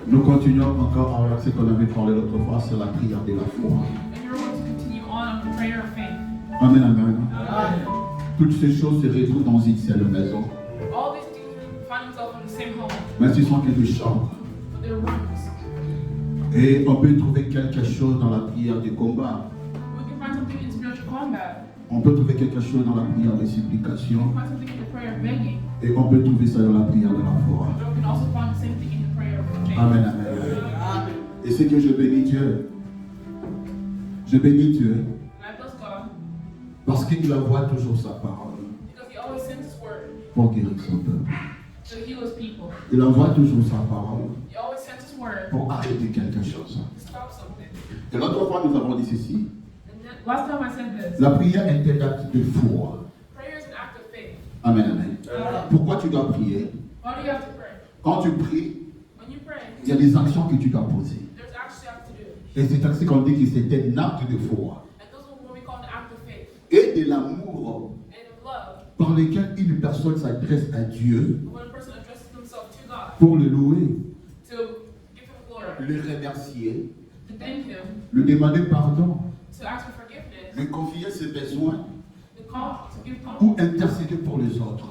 Nous continuons encore avec ce qu'on avait parlé l'autre fois, c'est la prière de la foi. And you're going to continue on the prayer of faith. Amen, amen. Toutes ces choses se retrouvent dans une seule maison. All these things find themselves in the same home, Mais ce sont que des chambres. but they're rooms. Et on peut trouver quelque chose dans la prière de combat. We can find something in spiritual combat. On peut trouver quelque chose dans la prière de We supplication. can find something in the prayer of begging. Et on peut trouver ça dans la prière de la foi. But we can also find the same thing in the prayer of faith. Amen, amen. Et c'est que je bénis Dieu. Je bénis Dieu And I bless God parce qu'il envoie toujours sa parole because He always sends His word pour guérir son peuple. to heal His people. Il envoie toujours sa parole He always sends His word pour arrêter quelque chose. to stop something. Et l'autre fois, nous avons dit ceci. And then, last time I said this, La prière est un acte de foi. prayer is an act of faith. Amen, amen. Pourquoi tu dois prier? Why do you have to pray? Quand tu pries, When you pray, il y a des actions que tu dois poser. there's actions you have to do. Et c'est ainsi qu'on dit que c'est un acte de foi And those are what we call an act of faith. et de l'amour And of love, par lesquels une personne s'adresse à Dieu when a person addresses themselves to God, pour le louer, to give Him glory, le remercier, to thank Him, lui demander pardon, to ask for forgiveness, lui confier ses besoins to give ou confidence, intercéder pour les autres.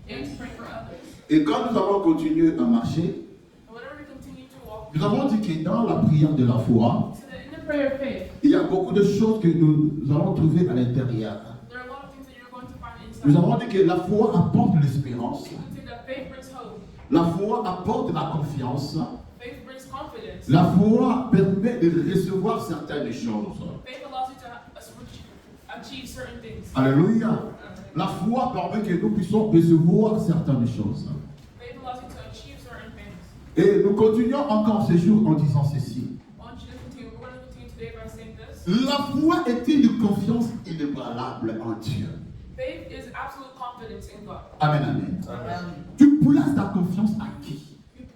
and to pray for others. Et quand nous avons continué à marcher, And whenever we continue to walk, nous avons dit que dans la prière de la foi, so that in the prayer of faith, il y a beaucoup de choses que nous allons trouver à l'intérieur. there are a lot of things that you're going to find inside. Nous avons dit que la foi apporte l'espérance, We can say that faith brings hope, la foi apporte la confiance, faith brings confidence, la foi permet de recevoir certaines choses. faith allows you to achieve certain things. Alléluia. La foi permet que nous puissions recevoir certaines choses. Faith allows you to achieve certain things. Et nous continuons encore ce jour en disant ceci. I want you to continue. We're going to continue today by saying this. La foi est une confiance inébranlable en Dieu. Faith is absolute confidence in God. Amen, amen. Tu places ta confiance à qui?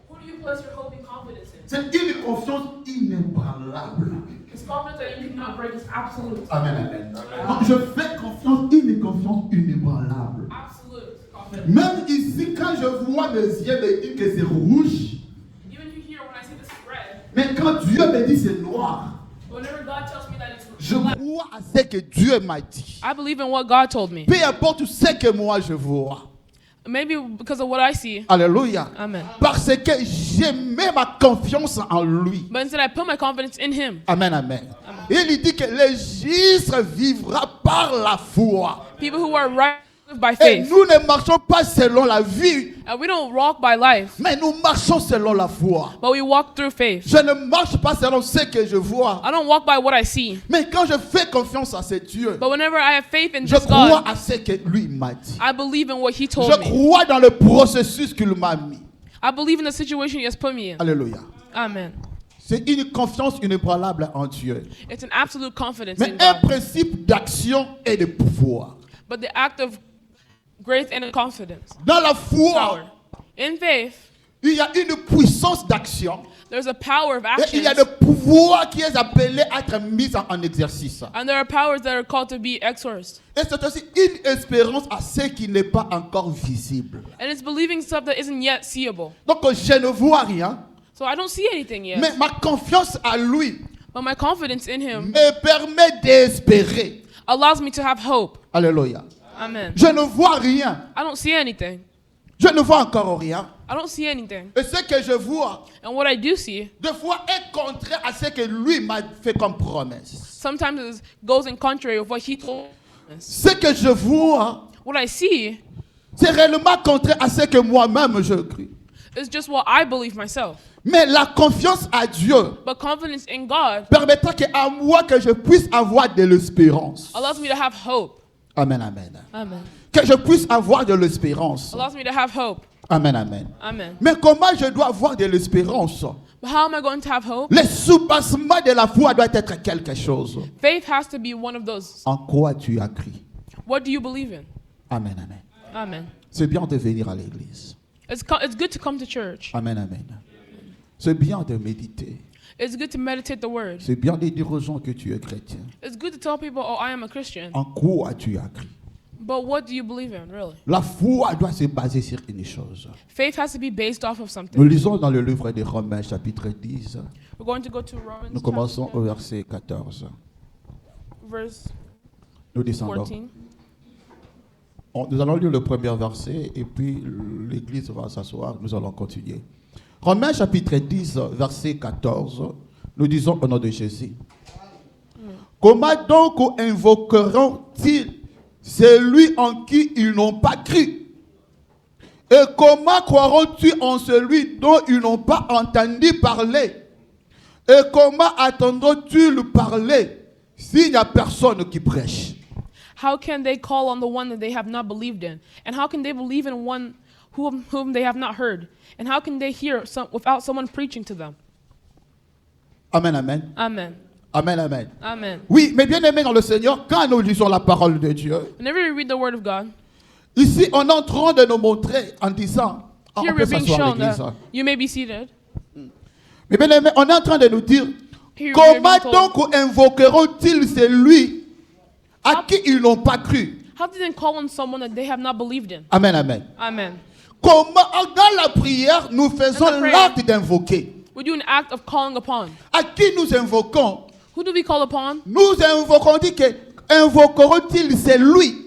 Who do you place your hope and confidence in? C'est une confiance inébranlable. It's confidence that you cannot break. It's absolute. Amen, amen. Donc je fais confiance, une confiance inébranlable. Absolute confidence. Même ici, quand je vois mes yeux me dire que c'est rouge, Even you hear when I say this is red, mais quand Dieu me dit c'est noir, whenever God tells me that it's je black, crois à ce que Dieu m'a dit. I believe in what God told me. Peu importe ce que moi je vois. Maybe because of what I see. Alléluia. Amen. Parce que j'ai mis ma confiance en lui. But instead I put my confidence in Him. Amen, amen. Il dit que le juste vivra par la foi. People who are right live by Et faith. nous ne marchons pas selon la vie, And we don't walk by life, mais nous marchons selon la foi. but we walk through faith. Je ne marche pas selon ce que je vois. I don't walk by what I see. Mais quand je fais confiance à ce Dieu, But whenever I have faith in je this crois God, à ce que lui m'a dit. I believe in what He told Je me. crois dans le processus qu'il m'a mis. I believe in the situation He has put me in. Alléluia. Amen. C'est une confiance inébranlable en Dieu. It's an absolute confidence Mais in un God. principe d'action et de pouvoir. But the act of grace and confidence. Dans la Power. foi, In faith, il y a une puissance d'action there's a power of et il y a action. des pouvoirs qui est appelé à être mis en exercice. And there are powers that are called to be exorcised. Et c'est aussi une espérance à ce qui n'est pas encore visible. And it's believing stuff that isn't yet seeable. Donc je ne vois rien, So I don't see anything yet. mais ma confiance à lui But my confidence in Him me permet d'espérer. allows me to have hope. Alléluia. Amen. Je ne vois rien. I don't see anything. Je ne vois encore rien. I don't see anything. Et ce que je vois, And what I do see des fois, est contraire à ce que lui m'a fait comme promesse. sometimes goes in contrary of what He told us. Ce que je vois, What I see c'est réellement contraire à ce que moi-même je crie. is just what I believe myself. Mais la confiance à Dieu But confidence in God permettra qu'à moi que je puisse avoir de l'espérance. allows me to have hope. Amen, amen. Amen. Que je puisse avoir de l'espérance. Allows me to have hope. Amen, amen. Amen. Mais comment je dois avoir de l'espérance? But how am I going to have hope? Le soubassement de la foi doit être quelque chose. Faith has to be one of those. En quoi tu as cru? What do you believe in? Amen, amen. Amen. C'est bien de venir à l'église. It's good to come to church. Amen, amen. C'est bien de méditer. It's good to meditate the word. C'est bien de dire aux gens que tu es chrétien. It's good to tell people, oh, I am a Christian. En quoi tu as cru? But what do you believe in, really? La foi doit se baser sur une chose. Faith has to be based off of Nous something. lisons dans le livre des Romains, chapitre 10. We're going to go to Romans Nous commençons chapter au verset 14. 10, verse Nous descendons. 14. Nous allons lire le premier verset et puis l'église va s'asseoir. Nous allons continuer. Romains, chapitre 10, verset 14. Nous disons au nom de Jésus. Comment donc invoqueront-ils celui en qui ils n'ont pas cru? Et comment croiront-ils en celui dont ils n'ont pas entendu parler? Et comment attendront-ils parler s'il n'y a personne qui prêche? How can they call on the one that they have not believed in? And how can they believe in one whom they have not heard? And how can they hear without someone preaching to them? Amen, amen. Amen. Amen, amen. Amen. Oui, mais bien aimé dans le Seigneur, quand nous lisons la parole de Dieu, Whenever you read the word of God, ici on est en train de nous montrer en disant, on here peut we're being s'asseoir shown l'église. that you may be seated. Mais bien aimé, on est en train de nous dire, Here we're comment being told, donc invoqueront-ils celui à qui ils n'ont pas cru? how did they call on someone that they have not believed in? Amen, amen. Amen. Comment, dans la prière, nous faisons prayer. l'acte d'invoquer. We do an act of calling upon. À qui nous invoquons? Who do we call upon? Nous invoquons, dit que invoqueront-ils celui?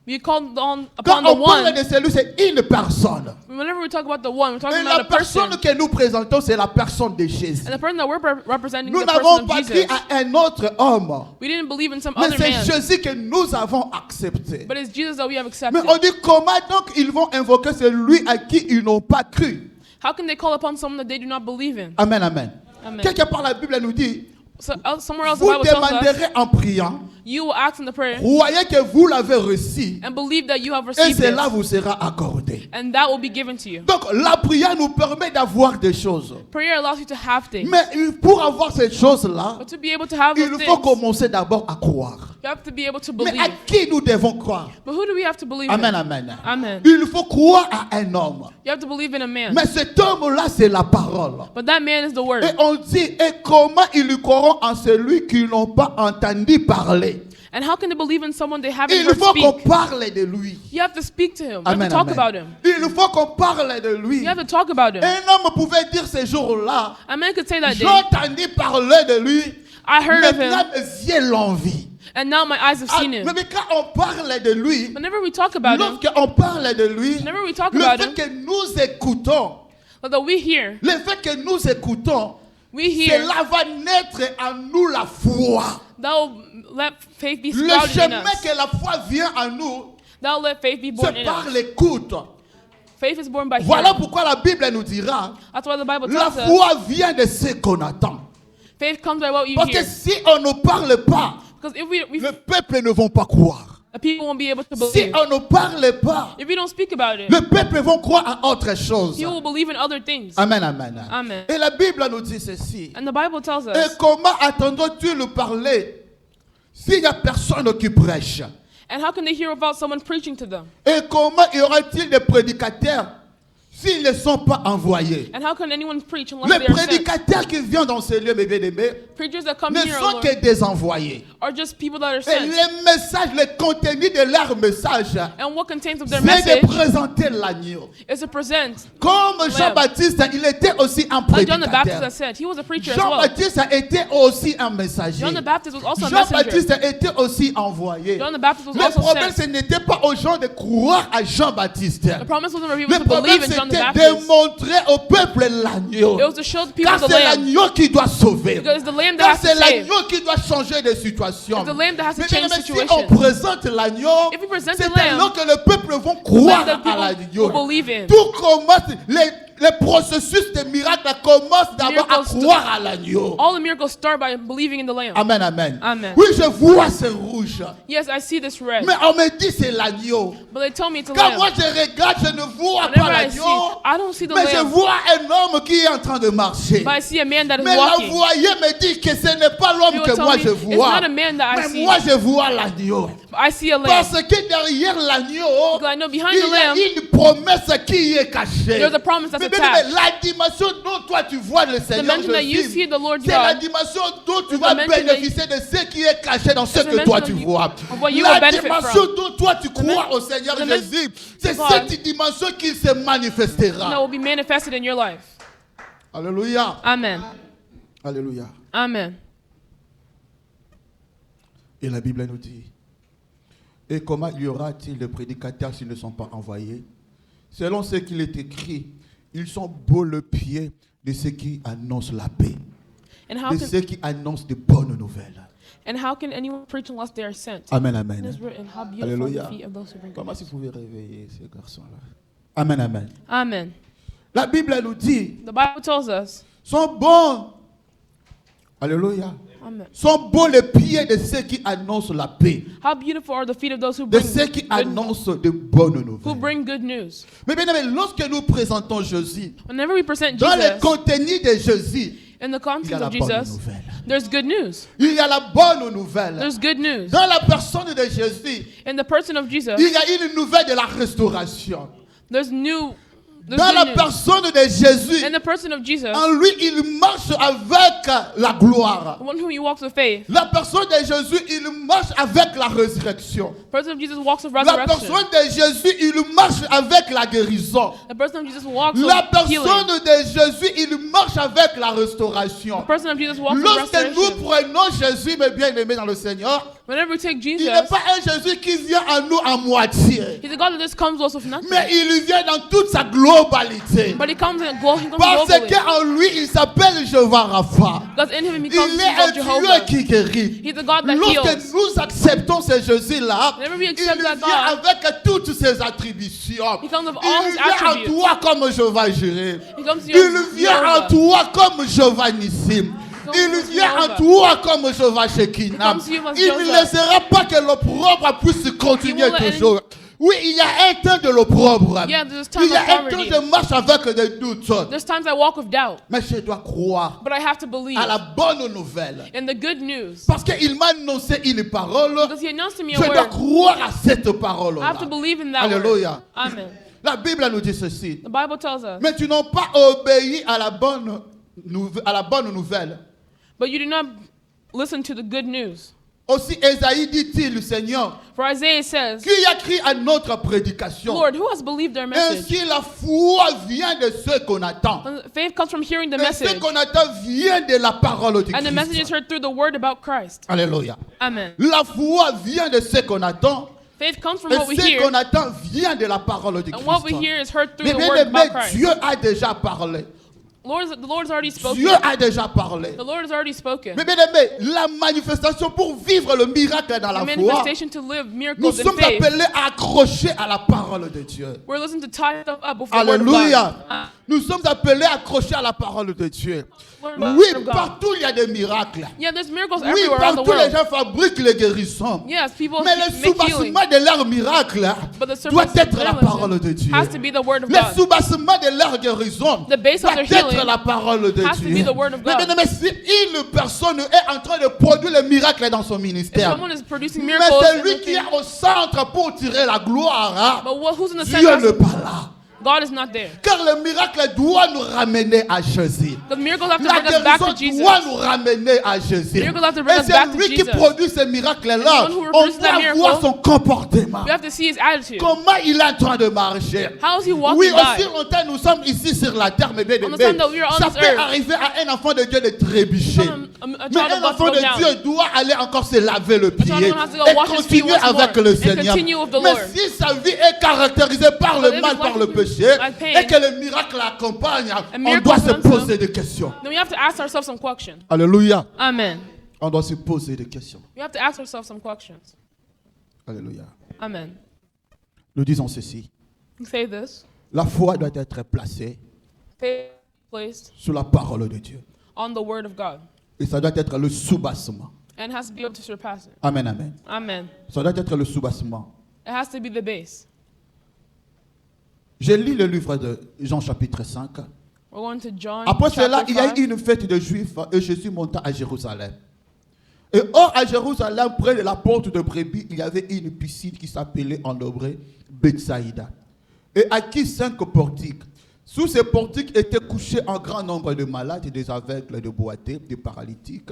We call on Quand upon the on parle one. de celui, c'est une personne. Whenever we talk about the one, we're talking Et about la a person. personne que nous présentons, c'est la personne de Jésus. And the person that we're representing Nous is the n'avons person pas of cru Jesus. à un autre homme. We didn't believe in some Mais other c'est man. Jésus que nous avons accepté. But it's Jesus that we have Mais accepted. on dit comment donc ils vont invoquer celui à qui ils n'ont pas cru. How can they call upon someone that they do not believe in? Amen, amen. Amen. Quelque part la Bible nous dit, So, somewhere else the vous Bible tells us, demanderez en priant, you will ask in the prayer croyez que vous l'avez reçu and believe that you have et received it, cela vous sera accordé. and that will be given to you. Donc la prière nous permet d'avoir des choses. Prayer allows you to have things. Mais pour avoir ces choses-là, But to be able to have those il faut things, commencer d'abord à croire. you have to be able to Mais believe. à qui nous devons croire? But who do we have to believe Amen, in? amen. Amen. Il faut croire à un homme. You have to believe in a man. Mais cet homme-là, c'est la parole. But that man is the word. Et on dit, et comment ils lui croiront en celui qu'ils n'ont pas entendu parler? And how can they believe in someone they haven't Il heard faut qu'on speak? parle de lui. You have to speak to him. You have Amen, to talk amen. about him. Il faut qu'on parle de lui. You have to talk about him. Un homme pouvait dire ces jours-là, A man could say that j'ai day, entendu parler de lui, I heard of maintenant him, mes yeux l'ont vu. and now my eyes have Ah, seen him. mais quand on parle de lui, Whenever we talk about him, lorsqu'on parle de lui, whenever we talk le about fait him, que nous écoutons, that we hear, le fait que nous écoutons, we hear, cela va naître en nous la foi. that will let faith be Le sprouted in chemin us. que la foi vient en nous, That will let faith be born c'est in par us. l'écoute. Faith is born by Voilà hearing. pourquoi la Bible nous dira, That's why the Bible la tells us foi vient de ce qu'on attend. faith comes by what you Parce que hear. si on ne parle pas, Because if we le peuple ne vont pas croire. the people won't be able to Si believe. on ne parle pas, If we don't speak about it, le peuple vont croire à autre chose. you will believe in other things. Amen, amen. Amen. Et la Bible nous dit ceci. And the Bible tells Et us, comment attendons-tu le parler s'il n'y a personne qui prêche? and how can they hear without someone preaching to them? Et comment y aura-t-il des prédicateurs s'ils ne sont pas envoyés? And how can anyone preach unless Les they are sent? prédicateurs qui viennent dans ces lieux, mes bien-aimés, Preachers that come ne here, sont Lord, que des envoyés. are just people that are Et sent. les messages, le contenu de leur message, And what contains of their c'est message de présenter l'agneau. is to present. Comme Jean-Baptiste, il était aussi un Like John the Baptist prédicateur. has said, he was a preacher as well. Jean-Baptiste a été aussi un messager. John the Baptist was also a messenger. Jean-Baptiste a été aussi envoyé. John the Baptist was Le also problème, sent. ce n'était pas aux gens de croire à Jean-Baptiste. The promise wasn't for people Le to problème, believe in John the c'était Baptist. de montrer au peuple l'agneau. It was to show the people Car the c'est Lamb. l'agneau qui doit sauver. Because it's the Lamb Car that has c'est to save. l'agneau qui doit changer de situation. It's the Lamb that has to Mais change bien, si on situations. présente l'agneau, If we present c'est the Lamb, alors que le peuple vont The croire Lamb that à people l'agneau. will believe in. Tout commence, les processus de miracles commencent d'abord à Miracles croire à l'agneau. All the miracles start by believing in the Lamb. Amen, amen. Amen. Oui, je vois ce rouge. Yes, I see this red. Mais on me dit c'est l'agneau. But they told me it's a Quand lamb. moi je regarde, je ne vois Whenever pas I see, l'agneau. I don't see the Mais je lamb. vois un homme qui est en train de marcher. But I see a man that is Mais walking. l'envoyé me dit que ce n'est pas l'homme He will que tell moi me, je it's vois. not a man that I Mais see. moi je vois l'agneau. I see a lamb. Parce que derrière l'agneau, Because I know behind il the y a lamb, une promesse qui y est cachée. there's a promise that's Mais bien aimé, attached. la dimension dont toi tu vois le The Seigneur dimension that you Jésus, see the Lord c'est la God, dimension dont tu the vas dimension bénéficier de ce qui est caché dans ce the que toi tu dimension vois. of what you La will benefit dimension from. dont toi tu crois au Seigneur the dimension Jésus, c'est God cette dimension qu'il se that manifestera. will be manifested in your life. Alléluia. Amen. Alléluia. Amen. Et la Bible nous dit, et comment y aura-t-il de prédicateurs s'ils ne sont pas envoyés? Selon ce qu'il est écrit, ils sont beaux le pied de ceux qui annoncent la paix, And how de can ceux qui annoncent de bonnes nouvelles. anyone preach unless they are sent? Amen, It amen. is written, how beautiful are Alléluia. the feet of those who bring good Comment news. si vous pouvez réveiller ces garçons-là? Amen, amen. Amen. La Bible nous dit, The Bible tells us, sont bons. Alléluia. Amen. Sont beaux les pieds de ceux qui annoncent la paix, How beautiful are the feet of those who de bring ceux qui good, annoncent de bonnes who nouvelles. bring good news. Mais bien aimé, lorsque nous présentons Jésus, Whenever we present dans le Jesus contenu de Jésus, in the il y a context la of bonne Jesus, nouvelle. there's good news. Il y a la bonne nouvelle. There's good news. Dans la personne de Jésus, In the person of Jesus, il y a une nouvelle de la restauration. there's Dans la good news. personne de Jésus, In the person of Jesus, en lui, il marche avec la gloire. the one who he walks with faith, La personne de Jésus, il marche avec la résurrection. the person of Jesus walks with La resurrection. personne de Jésus, il marche avec la guérison. The person of Jesus walks La with healing. personne de Jésus, il marche avec la restauration. The person of Jesus walks with Lorsque nous restoration. prenons Jésus, mes bien-aimés dans le Seigneur, Whenever we take il Jesus, n'est pas un Jésus qui vient à nous à moitié, he's a God that just comes to us with nothing. mais il vient dans toute sa globalité. But he comes he comes Parce globally. qu'en lui, il s'appelle Jehovah Rapha. Because in him he Il comes est un to Dieu Jehovah. qui guérit. He's the God that Lorsque heals. nous acceptons ce Jésus-là, Whenever we il accept that vient God, avec toutes ses attributions. he comes with Il all his vient à attributes. toi comme Jehovah Jireh. He comes to you Il as vient à Jehovah. toi comme Jehovah Nissim. Il vient à toi comme Jehovah Shekinah. comes to you as Il ne Jehovah. laissera pas que l'opprobre puisse continuer He won't let toujours. Oui, il y a un temps de l'opprobre. Yeah, there's time Il y a of un temps poverty. de marche avec des doutes. There's times I walk with doubt, Mais je dois croire but I have to believe à la bonne nouvelle. in the good news. Parce qu'il m'a annoncé une parole. Because he announced to me Je a dois word. croire à cette I parole-là. have to believe in that Alléluia. word. Amen. La Bible nous dit ceci. The Bible tells us, Mais tu n'as pas obéi à la bonne nouvelle. but you do not listen to the good news. Aussi Ésaïe dit-il, Seigneur, For Isaiah says, qui a crié à notre prédication. Lord, who has believed our message? Ainsi la foi vient de ce qu'on attend. Faith comes from hearing the Et ce message, qu'on attend vient de la parole de and the message is Christ. heard through the word about Christ. Alléluia. Amen. La foi vient de ce qu'on attend. Faith comes from Et what we ce hear, qu'on attend vient de la parole de and what we Christ. hear is heard through Mais the bien word aimé, about Christ. Dieu a déjà parlé. The Lord's already spoken. Dieu a déjà parlé. The Lord has already spoken. Mais bien aimé, la manifestation pour vivre le miracle dans The la foi, manifestation to live nous miracles in sommes faith. appelés à accrocher à la parole de Dieu. We're listening to tie stuff up before the word of Alléluia. God. Nous sommes appelés à accrocher à la parole de Dieu. Learn about Oui, the word of God. partout il y a des miracles. Yeah, there's miracles Oui, everywhere around the partout les world. gens fabriquent les guérissons. Yes, people Mais le make healing. soubassement de leur miracle But the doit surface être of la their parole de Dieu. has to be the word of Le God. soubassement de leur guérison The base of doit their être healing la parole de has to Dieu. be the word of Mais, God. mais si une personne est en train de produire le miracle dans son If ministère, someone is producing mais miracles, c'est in lui the qui est thing, au centre pour tirer la gloire, but who's in the Dieu center? n'est pas là. God is not there. Car le miracle doit nous ramener à Jésus. The miracles have to La bring us back to guérison Jesus. doit nous ramener à Jésus. Miracles have to bring Et us back c'est to lui qui Jesus. produit ce miracle-là. And the one who On produces that doit miracle, voir son comportement. We have to see his attitude. Comment il est en train de marcher. How is he walking Oui, by? aussi longtemps nous sommes ici sur la terre, mais bien On the aimés, time that we are on ça this peut earth. arriver à un enfant de Dieu de trébucher. A Mais child un of God enfant to de go down. Dieu doit aller encore se laver le pied child of God has to go et wash his feet continuer once more avec le and Seigneur. continue with the Mais Lord. si sa vie est caractérisée par le But if mal, his par life le is péché, by pain, et que le miracle l'accompagne, on miracle doit se comes to poser des questions. Then we have to ask ourselves some questions. Alléluia. Amen. On doit se poser des questions. We have to ask ourselves some questions. Alléluia. Amen. Nous disons ceci. We say this. La foi doit être placée Faith placed sur la parole de Dieu. on the word of God. Et ça doit être le soubassement. And it has to be able to surpass it. Amen, amen. Amen. Ça doit être le soubassement. It has to be the base. J'ai lu le livre de Jean chapitre 5. We're going to John Après cela, chapter il y a 5. eu une fête de Juifs et Jésus monta à Jérusalem. Et or, à Jérusalem, près de la porte de brebis, il y avait une piscine qui s'appelait en hébreu Bethsaïda. Et à qui 5 portiques. Sous ces portiques étaient couchés un grand nombre de malades, des aveugles, de boités, des paralytiques,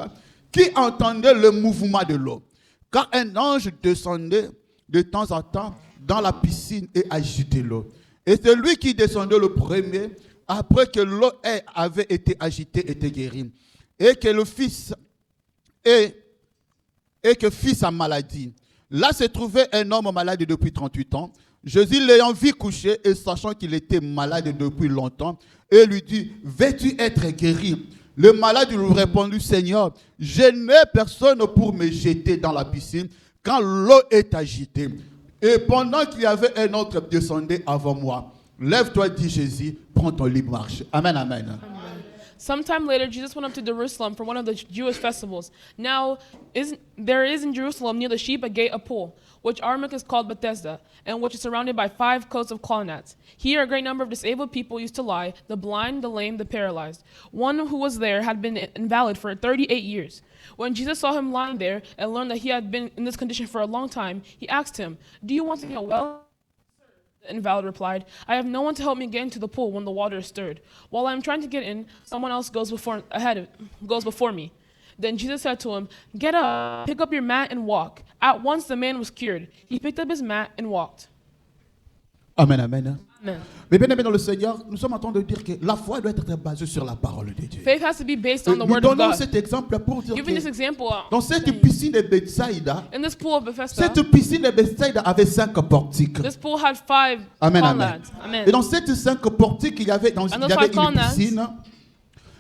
qui entendaient le mouvement de l'eau. Car un ange descendait de temps en temps dans la piscine et agitait l'eau. Et celui qui descendait le premier, après que l'eau avait été agitée, était guéri. Et que le fils et que fit sa maladie. Là se trouvait un homme malade depuis 38 ans. Jésus l'ayant vu coucher et sachant qu'il était malade depuis longtemps, et lui dit, veux-tu être guéri? Le malade lui répondit, Seigneur, je n'ai personne pour me jeter dans la piscine quand l'eau est agitée. Et pendant qu'il y avait un autre descendait avant moi. Lève-toi, dit Jésus, prends ton lit, marche. Amen, amen. Sometime later, Jesus went up to Jerusalem for one of the Jewish festivals. Now, there is in Jerusalem near the Sheba Gate a pool, which Aramaic is called Bethesda, and which is surrounded by 5 coats of colonnades. Here a great number of disabled people used to lie, the blind, the lame, the paralyzed. One who was there had been invalid for 38 years. When Jesus saw him lying there and learned that he had been in this condition for a long time, he asked him, "Do you want to get well?" The invalid replied, "I have no one to help me get into the pool when the water is stirred. While I am trying to get in, someone else goes before me." Then Jesus said to him, "Get up, pick up your mat and walk." At once the man was cured. He picked up his mat and walked. Amen, amen. Amen. Mais bien aimé dans le Seigneur, nous sommes en train de dire que la foi doit être basée sur la parole de Dieu. Faith has to be based on the Nous word of donnons God. cet exemple pour dire Giving this que example, dans cette piscine de Bethsaïda, in this pool of Bethesda, cette piscine de Bethsaïda avait 5 portiques. this pool had 5 Amen, amen. colonnades. Amen. Et dans ces 5 portiques, il y avait, And il those y avait 5 une colonnades, piscine.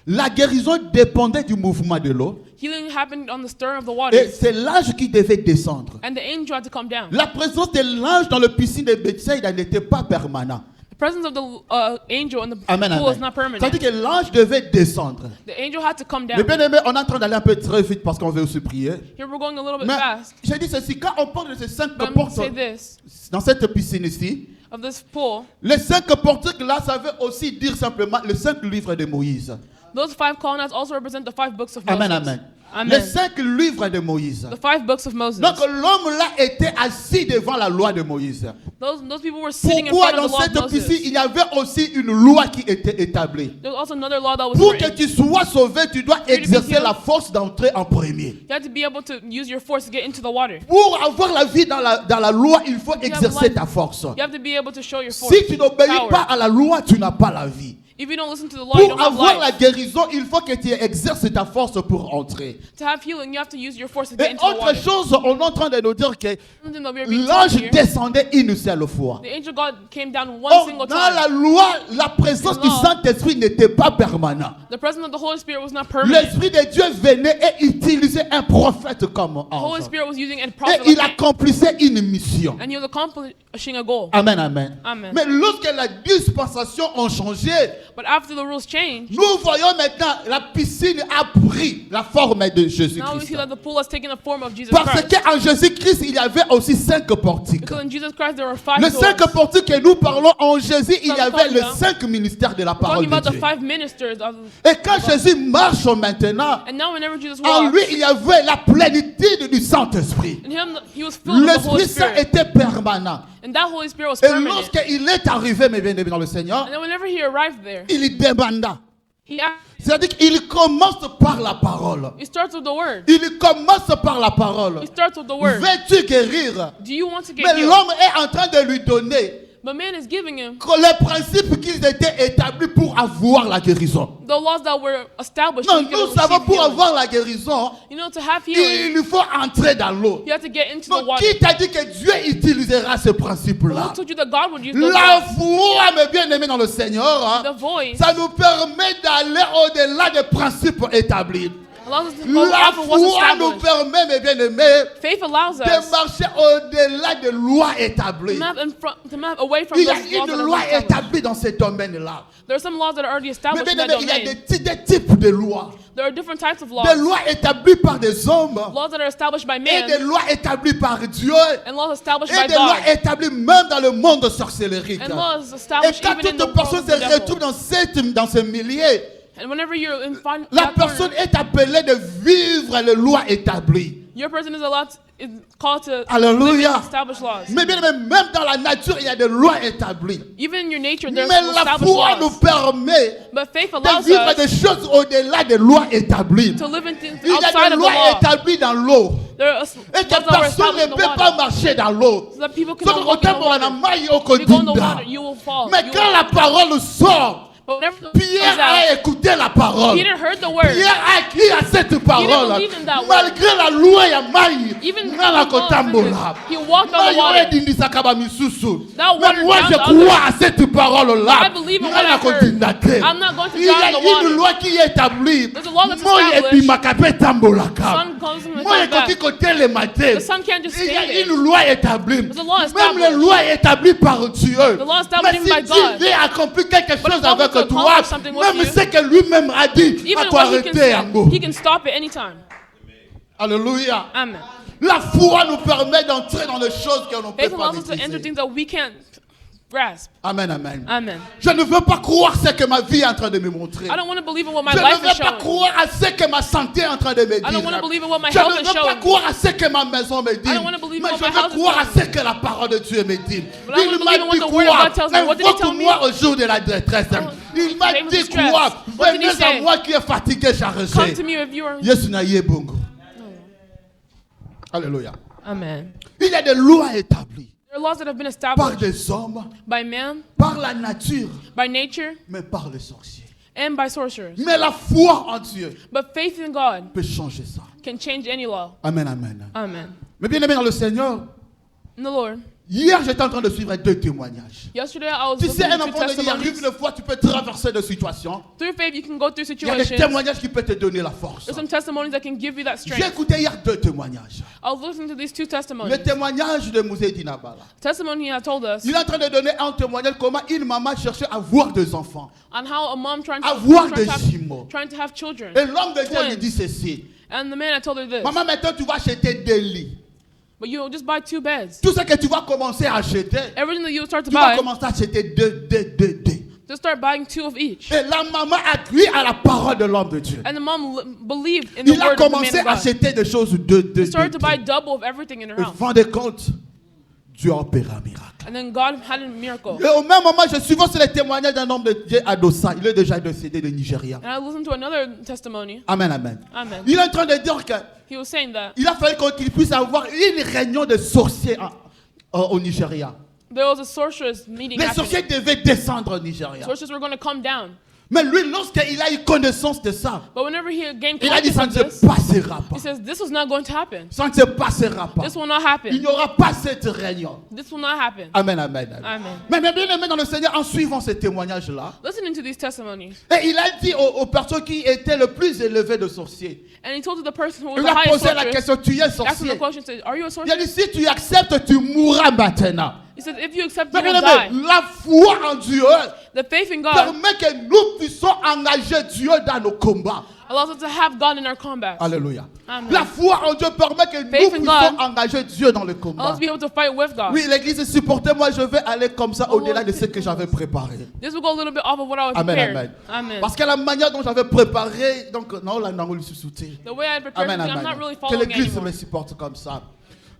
La guérison dépendait du mouvement de l'eau. healing happened on the stir of the Et waters, c'est l'ange qui devait descendre. and the angel had to come down. La présence de l'ange dans la piscine de Bethsaïda n'était pas permanente. The presence of the angel in the Amen, pool amen. is not permanent. C'est-à-dire que l'ange devait descendre. The angel had to come Mais down. bien aimé, on est en train d'aller un peu très vite parce qu'on veut aussi prier. Here we're going a little bit Mais fast. j'ai dit ceci, quand on parle de ces 5 But I'm going to portes say this, dans cette piscine ici, of this pool, les 5 portiques là, ça veut aussi dire simplement les 5 livres de Moïse. those 5 colonnades also represent the 5 books of Amen, Moses. amen. Amen. Les 5 livres de Moïse. The 5 books of Moses. Donc l'homme là était assis devant la loi de Moïse. Those people were sitting in Pourquoi front dans of the law cette of Moses. piscine, il y avait aussi une loi qui était établie? There was also another law that was Pour que written. tu sois sauvé, tu dois exercer la force d'entrer en premier. You had to be able to use your force to get into the water. Pour avoir la vie dans la loi, il faut exercer life. ta force. You have to be able to show your force. Si tu n'obéis power. pas à la loi, tu n'as pas la vie. If you don't listen to the law, you Pour don't have avoir la life. guérison, il faut que tu exerces ta force pour entrer. To have healing, you have to use your force to get Et into the autre water. chose, on est en train de nous dire que Something that we are being taught l'ange here. descendait une seule fois. The angel God came down one Or, single dans la time. loi, la présence du law. Saint-Esprit n'était pas permanente. The presence of the Holy Spirit was not permanent. L'Esprit de Dieu venait et utilisait un prophète comme The Holy ange. Spirit was using a Et prophet il like- accomplissait une mission. and he was accomplishing a goal. Amen, amen. Amen. Mais lorsque la dispensation a changé, But after the rules changed, nous voyons maintenant la piscine a pris la forme de now we see Jésus-Christ. that the pool has taken the form of Jesus Parce Christ. qu'en Jésus-Christ, il y avait aussi 5 portiques. Because in Jesus Christ there were 5 Les 5 doors. portiques que nous parlons en Jésus, il y We're avait les talking 5 ministères de la We're parole talking about de the Dieu. 5 ministers of, Et quand Jésus marche maintenant, and now whenever Jesus en walked, lui, il y avait la plénitude du Saint-Esprit. in him he was filled with the Holy L'Esprit Saint Spirit. était permanent. And that Holy Spirit was Et permanent. lorsqu'il est arrivé, mes bien-aimés dans le Seigneur, And then whenever he arrived there, il demanda. he asked, C'est-à-dire qu'il commence par la parole. he starts with the word. Il commence par la parole. He starts with the word. Veux-tu guérir? Do you want to get Mais healed? l'homme est en train de lui donner But man is giving him les principes qu'ils étaient établis pour avoir la guérison. the laws that were established. Non, so he could nous savons receive pour healing. avoir la guérison, You know, to have healing, il faut entrer dans l'eau. you have to get into the Donc, water. qui t'a dit que Dieu utilisera ce principe-là? Who told you that God would use those La laws? foi, mes bien-aimés dans le Seigneur, hein, The voice ça nous permet d'aller au-delà des principes établis. allows us to go La off of what's foi nous established. permet, mes bien-aimés, Faith allows de us marcher au-delà des lois établies. to map away from Il y a those laws that une are loi established. établie dans ce domaine-là. There are some laws that are already Mais established in that bien-aimés, il y a domain. des types de lois. There are different types of Des laws. lois établies par des hommes Laws that are established by et man des lois établies par Dieu and laws established et by des lois God établies même dans le monde sorcellerique. and laws Et established quand even in toute the personne world of se the retrouve devil. dans ce milieu, And whenever you're in fun, La that corner, personne est appelée de vivre les lois établies. your person is called to Alléluia. establish laws. Mais bien aimé, même dans la nature, il y a des lois établies. Even in your nature, there's Mais la established foi nous laws. permet But faith de allows vivre des us choses au-delà des lois établies. to live in things Il y outside a des of the lois law. établies dans l'eau. There are Et laws que that were personne ne established in the peut pas water. marcher dans l'eau. So that people Donc, cannot walk in the autant on a water. maille au If you go in the quotidien. water, you will fall. Mais You quand will la parole sort, But whenever the Pierre comes out, a écouté la parole. Peter heard the word. Pierre a cru à cette parole. believe in that word. Malgré la loi ya maille, Even na la the law kotambola. he walked on the Maille water. edindisaka bamisusu. That Mais water moi drowned je the crois others. à cette parole-là. I believe in Na what la I heard. kotinda te. I'm not going to Il y a drown the water. une loi qui est établie. There's a law that's Moi established. ebimaka pe tambolaka. Sun comes and Moi comes back. ekoki kotelema te. The sun can't just Il y stand a there. une loi établie. There's a law Même established. les lois établies par Dieu. The law established Mais even si by Dieu God. veut accomplir quelque But chose if God avec wants to toi, accomplish something with même you, ce que lui-même a dit, va Even toi what arrêter yango. he can stop it anytime. Alléluia. Amen. La foi nous permet d'entrer dans les choses qu'on ne peut Faith pas allows us to enter maîtriser. things that we can't grasp. Amen, amen. Amen. Je ne veux pas croire ce que ma vie est en train de me montrer. I don't want to believe in what my Je ne life is veux pas showing. croire à ce que ma santé est en train de me dire. I don't want to believe in what my Je health ne is veux pas showing. croire à ce que ma maison me dit. I don't want to believe Mais what je my veux house is croire à telling ce que la parole de Dieu me dit. But I want Il to m'a believe in what dit the word of quoi? God tells me. What did he tell me? Invoque-moi au jour de la détresse. Il m'a Name of dit distress. quoi? What did he Venez à say? moi qui est fatigué, chargé. Come to me if you are. Yesu na ye bongo. Alléluia. Amen. Il y a des lois établies There are laws that have been par established des hommes, by man, par la nature, by nature, mais par les sorciers. and by sorcerers. Mais la foi en Dieu But faith in God peut changer ça. can change any law. Amen, amen. Amen. Mais bien aimé dans le Seigneur, In the Lord. hier j'étais en train de suivre 2 témoignages. Yesterday I was Tu sais, un listening to enfant de Dieu, il arrive testimonies. une fois, tu peux traverser des situations. Through faith, you can go through Il y a des situations. témoignages qui peuvent te donner la force. There's some testimonies that can give you that J'ai strength. écouté hier 2 témoignages. I was listening to these two testimonies. Le témoignage de Mousé Dinabala. Testimony had told us Il est en train de donner un témoignage comment une maman cherchait à avoir des enfants. on how a mom trying to, Avoir trying des to, jumeaux. have, trying to have children. Et l'homme de Dieu lui Twins. dit ceci. And the man had told her this. Maman, maintenant tu vas acheter 2 lits. But you just buy 2 beds. Tout ce que tu vas commencer à acheter, Everything that you start to tu vas buy, commencer à acheter 2. just start buying 2 of each. Et la maman a cru à la parole de l'homme de Dieu. And the mom believed in the Il a word of the man commencé of à God. acheter des choses de. She started to buy double of everything in her Et house. fin de compte, Dieu a opéré un miracle. And then God had a miracle. Et au même moment, je suivais sur les témoignages d'un homme de Dieu à Dossa. Il est déjà décédé de Nigeria. And I listened to another testimony. Amen, amen. Amen. Il est en train de dire He was saying that qu'il a fallu qu'il puisse avoir une réunion de sorciers au Nigeria. there was a sorceress meeting Les happening. sorciers devaient descendre au Nigeria. Sorcerers were going to come down. Mais lui, lorsqu'il a eu connaissance de ça, But whenever he gained il a dit ça ne consciousness se of this, passera pas. he says, this was not going to happen. Ça ne se passera pas. This will not Il happen. n'y aura pas cette réunion. This will not happen. Amen, amen, amen. Amen. Mais bien aimé dans le Seigneur, en suivant ces témoignages-là, Listening to these testimonies. et il a dit aux personnes qui étaient le plus élevées de sorciers, And he told to the person who was il the a highest posé la sorceress, question, tu es asked him sorcier? the question, said, are you a Il a sorcerer? dit, si tu acceptes, tu mourras maintenant. He said, if you accept, Mais you bien will aimé, die. la foi en Dieu The faith in God permet que nous puissions engager Dieu dans nos combats. allows us to have God in our combat. Alléluia. Amen. La foi en Dieu permet que nous Faith in puissions God engager Dieu dans le Allows combat. us to be able to fight with God. Oui, l'église, supportez-moi, je vais aller comme ça au-delà de ce que j'avais préparé. This will go a little bit off of what I was Amen, prepared. amen. Amen. Parce que la manière dont j'avais préparé, donc non, là, non, on le soutient. The way I prepared, Amen, I'm amen. not really Que following l'église anymore. me supporte comme ça.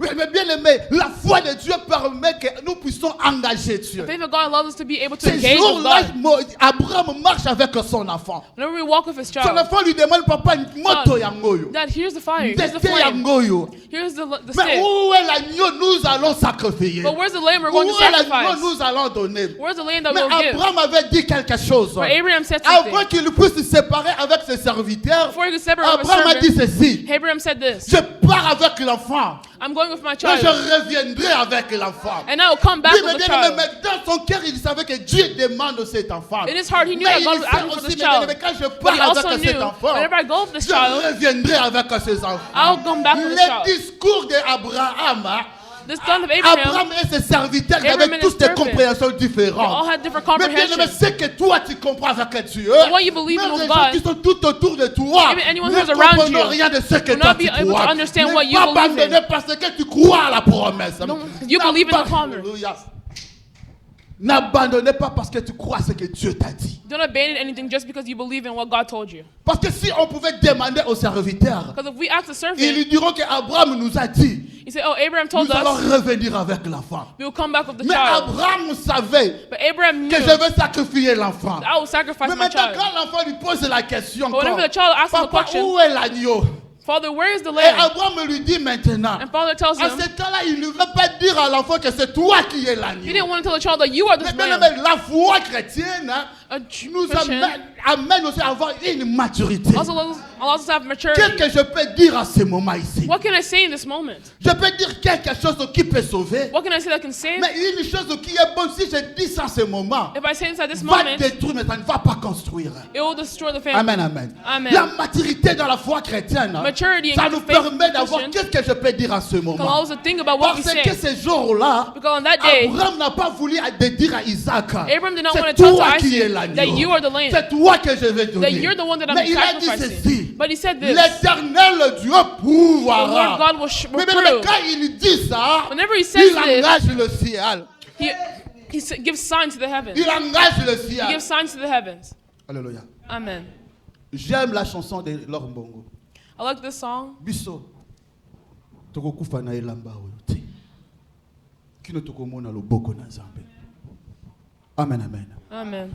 Oui, mais bien aimé, la foi de Dieu permet que nous puissions engager Dieu. The faith of God allows us to be able to Ces engage with jours-là, God. Abraham marche avec son enfant. Whenever we walk with his Son child, enfant lui demande, papa, moto yangoyo. Dad, here's the fire, here's the Ndete flame, yangoyo. here's the Mais stick. où est l'agneau nous allons sacrifier? But where's the lamb we're Où going to est l'agneau sacrifice? nous allons donner? Where's the lamb that Mais we'll give? Abraham avait dit quelque chose. For Abraham said Avant something. qu'il puisse se séparer avec ses serviteurs, Before he could separate from his Abraham a dit servant, ceci. Abraham said this, Je pars avec l'enfant. I'm going with my Mais child, je reviendrai avec l'enfant. and I will come back Oui, with mais the bien aimé, child. mais dans son cœur, il savait que Dieu demande de cet enfant. In his heart, he knew Mais that God il was sait asking for aussi, this mais bien aimé, child. quand je But he pars also avec knew, cet enfant, whenever I go with this je child, reviendrai avec ces enfants. I'll come back with this Le child. discours d'Abraham, The son of Abraham Abraham, et ses serviteurs qui Abraham avaient and tous his des servants, compréhensions they all différentes. had different Mais bien aimé, comprehensions. c'est que toi tu comprends avec Dieu. what you believe in Même with les gens God, qui sont tout autour de toi even anyone ne who's around comprennent you rien de ce que will toi not be tu able to crois. understand Ne what you pas believe in. abandonner parce que tu crois à la promesse. You believe in the promise. Alléluia. N'abandonnez pas parce que tu crois ce que Dieu t'a dit. Don't abandon anything just because you believe in what God told you. Parce que si on pouvait demander aux serviteurs, Because if we ask the servant, ils diront qu'Abraham nous a dit, he said, oh, Abraham told nous allons us revenir avec l'enfant. we will come back with the Mais child. Abraham savait But Abraham knew que je veux sacrifier l'enfant. I will sacrifice Mais my maintenant, child. quand l'enfant lui pose la question, But whenever the child asks him the papa, question, où est l'agneau? Father, where is the Et lamb? Abraham lui dit maintenant, And Father tells à him, ce temps-là, il ne veut pas dire à l'enfant que c'est toi qui es he l'agneau. didn't want to tell the child that you are this Mais lamb. la foi chrétienne nous Christian amène aussi à avoir une maturité. also allows us to have maturity. Qu'est-ce que je peux dire à ce moment ici? What can I say in this moment? Je peux dire quelque chose qui peut sauver. What can I say that can save? Mais une chose qui est bonne, si je dis ça à ce moment, If I say this at this va moment, détruire, mais ça ne va pas construire. it will destroy the family. Amen, amen. Amen. La maturité dans la foi chrétienne, Maturity in ça nous faith permet d'avoir Christian qu'est-ce que je peux dire à ce can moment. allow us to think about what we Parce que say. ce jour-là, Because on that day, Abraham n'a pas voulu dire à Isaac, Abraham did not want c'est to tell to toi qui es Isaac that you l'agneau. are the lamb, C'est toi que je vais that donner. you're the one that I'm Mais il a dit sacrificing. ceci. But he said this, L'éternel Dieu the Lord pourvoira. God will Mais prove. quand il dit ça, Whenever he says il this, engage le ciel. he gives signs to the heavens. Il engage le He ciel. gives signs to the heavens. Alléluia. Amen. J'aime la chanson de Laure Mbongo. I like this song. Biso. Tokokufa na elamba oyo te. Kino tokomona loboko na Nzambe. Amen, amen. Amen.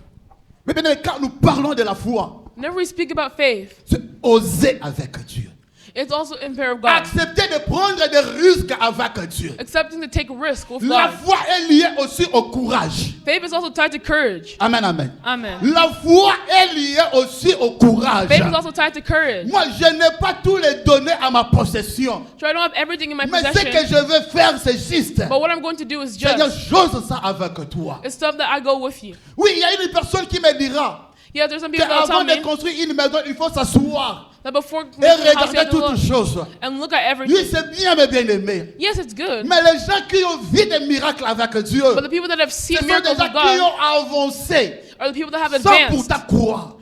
Mais bien, quand nous parlons de la foi, Whenever we speak about faith, c'est oser avec Dieu. it's also in prayer of God. Accepter de prendre des risques avec Dieu. Accepting to take risk with La God. foi est liée aussi au courage. Faith is also tied to courage. Amen, amen. Amen. La foi est liée aussi au courage. Faith is also tied to courage. Moi, je n'ai pas tous les données à ma possession. So I don't have everything in my Mais ce que possession. je veux faire, c'est juste. But what I'm going to do is Seigneur, just. j'ose ça avec toi. It's stuff that I go with you. Oui, il y a une personne qui me dira Yeah, there's some people that qu'avant tell de me construire une maison, il faut s'asseoir that before et making a house, you regarder have to toutes look choses. and look at Oui, everything. c'est bien, mes bien-aimés. Yes, it's good. Mais les gens qui ont vu des miracles avec Dieu, But the people that have ce seen sont des miracles gens of qui God ont avancé are the people that have sans advanced, pourtant croire.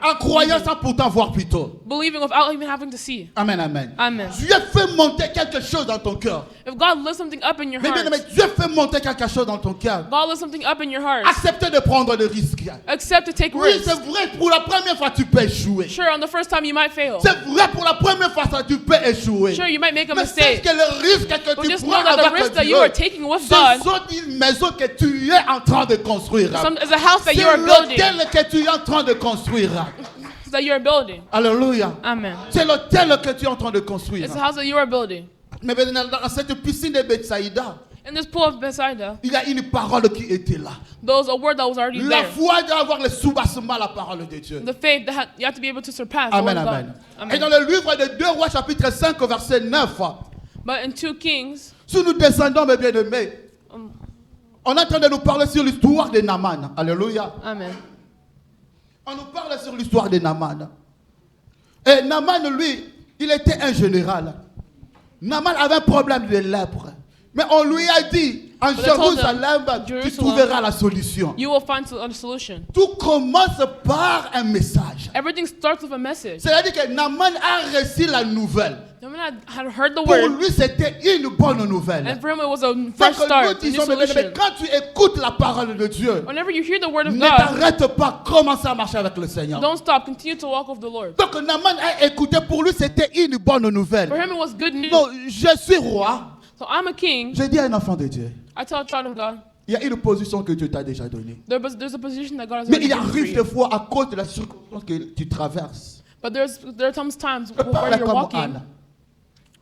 En croyant sans pourtant voir plutôt. believing without even having to see. Amen, amen. Amen. Dieu fait monter quelque chose dans ton cœur. If God lifts something up in your Mais bien heart, aimé, Dieu fait monter quelque chose dans ton cœur. God lifts something up in your heart, Acceptez de prendre des risques. accept to take Oui, risks. c'est vrai, pour la première fois, tu peux échouer. Sure, on the first time you might fail. C'est vrai, pour la première fois, ça, tu peux échouer. Sure, you might make a Mais c'est mistake. que le risque que But tu just prends know that the avec risk that Dieu, you are taking with ce God sont une maison que tu es en train de construire. is a house that C'est you are building. l'hôtel que tu es en train de construire. That you are building. Alléluia. Amen. C'est l'hôtel que tu es en train de construire. It's a house that you are building. Mais dans cette piscine de Bethsaïda, In this pool of Bethsaida, il y a une parole qui était là. there was a word that was already La there. foi doit avoir le soubassement à la parole de Dieu. The faith that you have to be able to surpass the Amen, word of amen. God. Et dans Amen. le livre de 2 Rois, chapitre 5, verset 9, But in 2 Kings, si nous descendons, mes bien-aimés, on est en train de nous parler sur l'histoire de Naaman. Alléluia. Amen. On nous parle sur l'histoire de Naaman. Et Naaman, lui, il était un général. Naaman avait un problème de lèpre. Mais on lui a dit, en But they told Jérusalem, tu Jerusalem, trouveras la solution. you will find a solution. Tout commence par un message. Everything starts with a message. C'est-à-dire que Naaman a reçu la nouvelle. The man had heard the Pour word, lui, c'était une bonne nouvelle. and for him it was a Donc, fresh nous start, a new disons, mais solution. quand tu écoutes la parole de Dieu, Whenever you hear the word of ne God, t'arrête pas, commence à marcher avec le Seigneur. don't stop. Continue to walk with the Lord. Donc Naaman a écouté, pour lui, c'était une bonne nouvelle. For him it was good news. Donc, je suis roi. So I'm a king. Je dis à un enfant de Dieu, I tell a child of God, il y a une position que Dieu t'a déjà donnée. there's a position that God has Mais already il given for arrive you. des fois à cause de la circonstance que tu traverses. But there are times Je where parle you're comme walking. Anne.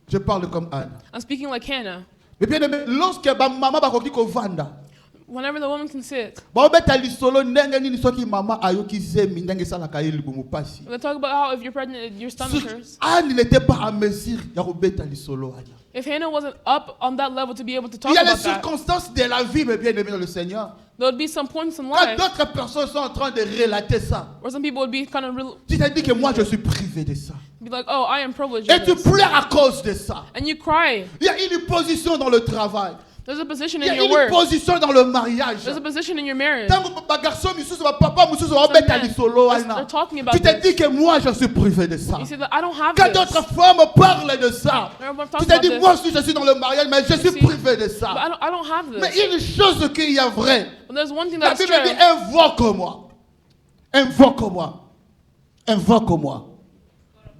Je parle comme Anne. I'm speaking like Hannah. Mais bien aimé, lorsque maman bakoki kovanda, Whenever the woman can sit, baobeta lisolo ndenge nini soki mama ayoki zemi ndenge esalaka ye libumu pasi. they talk about how if you're pregnant, your stomach hurts. Anne n'était pas à mesure ya kobeta lisolo wana. If Hannah wasn't up on that level to be able to Il talk y a les about that, circonstances de la vie, mes bien-aimés dans le Seigneur. there would be some points in Quand life d'autres personnes sont en train de relater ça, where some people would be kind of tu te dis que moi je suis privé de ça. be like, oh, I am privileged. Et in tu this. pleures à cause de ça. And you cry. Il y a une position dans le travail. There's a position Il y in a your une work. position dans le mariage. There's a position in your marriage. Tant que garçon, papa, Some men, they're talking about tu te this. dis que moi, je suis privé de ça. You say that I don't have Quand this. d'autres femmes parlent de ça, Everyone tu talks te about dis, this. moi aussi, je suis dans le mariage, mais je suis see, privé de But ça. I don't have Mais this. il y a une chose qui est vraie. But there's one thing La that's Bible true. dit, invoque-moi. Invoque-moi. Invoque-moi.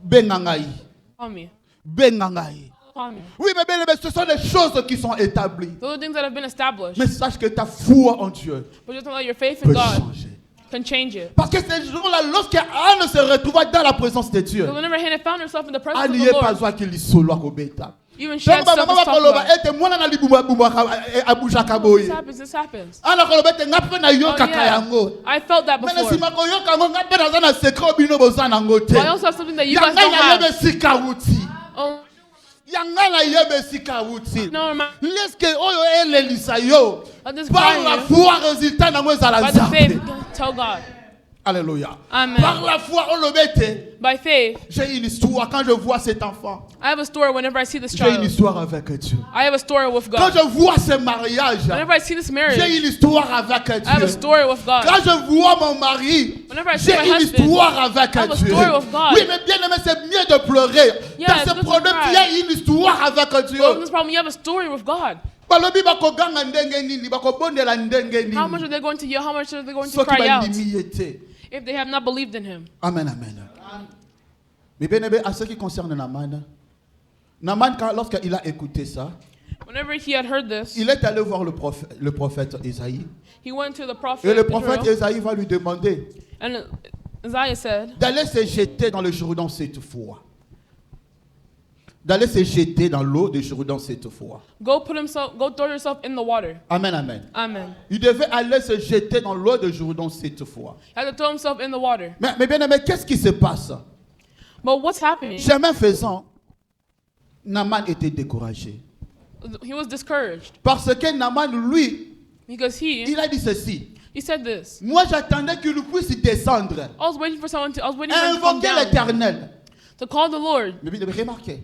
Bengangaï. Call me. Bengangaï. Call me. Oui, mais bien, ce sont des choses qui sont établies. Those are things that have been established. Mais sache que ta foi en Dieu But just know that your faith in peut God changer. can change it. Parce que ces jours-là, lorsqu'Anne se retrouva dans la présence de Dieu, Because whenever Hannah found herself in the presence Anne of n'y the est pas Lord, joie qu'il y soit au bêta. even she had Donc, stuff maman to talk koloba about. ete mwana na libumu abuja kaboye. This happens. This happens. Ana koloba ete ngape na Oh, yoka yeah. kayango. I felt that Mais na before. sima ko yoka ngo ngape na zana secret obino boza nango te. But I also have something that you guys Yanga don't na yebe have. sika wuti. Oh, Yanga na yebe sika wuti. no, man. Leske oyo elelisa yo. Let this Par cry la you. foi résultat na mweza la By the faith, nzambe. tell God. Alléluia. Amen. Par la foi on le mette. By faith, J'ai une histoire quand je vois cet enfant. I have a story whenever I see this J'ai une child. histoire avec Dieu. I have a story with Quand God. je vois ce mariage, Whenever I see this j'ai marriage, une histoire avec I have a Dieu. story with God. Quand je vois mon mari, Whenever I see j'ai my une husband, histoire avec I have a Dieu. story with God. Oui, mais bien aimé, c'est mieux de pleurer. Yeah, Dans it's ce good to problème, cry. il y a une histoire avec Dieu. Well, in this problem, you have a story with God. Balobi bakoganga ndenge nini, bakobondela ndenge How much nini. are they going to yell? How much are they going to Soki cry out bandimi ete. if they have not believed in Him? Amen, amen. Mais bien aimé, à ce qui concerne Naaman, Naaman, lorsqu'il a écouté ça, Whenever he had heard this, il est allé voir le prophète Isaïe. he went to the prophet Et le prophète Israel, Isaïe va lui demander and Isaiah said, d'aller se jeter dans le Jourdain cette fois. D'aller se jeter dans l'eau de Jourdain cette fois. go throw yourself in the water. Amen, amen. Amen. Il devait aller se jeter dans l'eau de Jourdain cette fois. He had to throw himself in the water. Mais bien aimé, qu'est-ce qui se passe? But what's happening? Chemin faisant, Naaman était découragé. He was discouraged Parce que Naaman, lui, because il a dit ceci. he said this. Moi, j'attendais qu'il puisse descendre, I was waiting for him to come invoquer down, l'Éternel. to call the Lord. Mais bien, remarquez,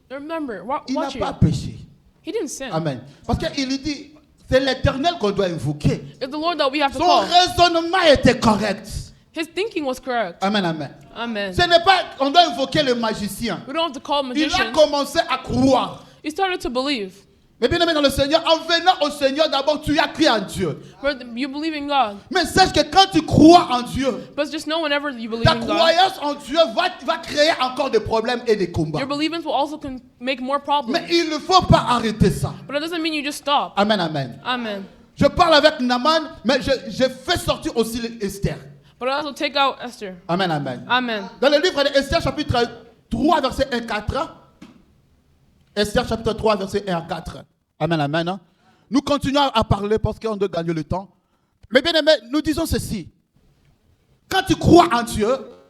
Remember, il n'a watch pas it. péché. He didn't sin. Amen. Parce qu'il dit, c'est l'Éternel qu'on doit invoquer. It's the Lord that we have to Son call. raisonnement était correct. His thinking was correct. Amen, amen. Amen. Ce n'est pas qu'on doit invoquer le magicien. We don't have to call Il a magicians. commencé à croire. He started to believe. Mais bien aimé dans le Seigneur, en venant au Seigneur, d'abord, tu as cru en Dieu. But you believe in God. Mais sache que quand tu crois en Dieu, But just know whenever you believe ta in God, croyance en Dieu va créer encore des problèmes et des combats. your believing will also make more problems. Mais il ne faut pas arrêter ça. But it doesn't mean you just stop. Amen, amen. Amen. Je parle avec Naaman, mais je fais sortir aussi Esther. But I also take out Esther. Amen, amen. Amen. Dans le livre d'Esther, chapitre 3, verset 1-4. Esther, chapitre 3, verset 1-4. Amen, amen. Nous continuons à parler parce qu'on doit gagner le temps. Mais bien aimé, nous disons ceci. Quand tu crois en Dieu,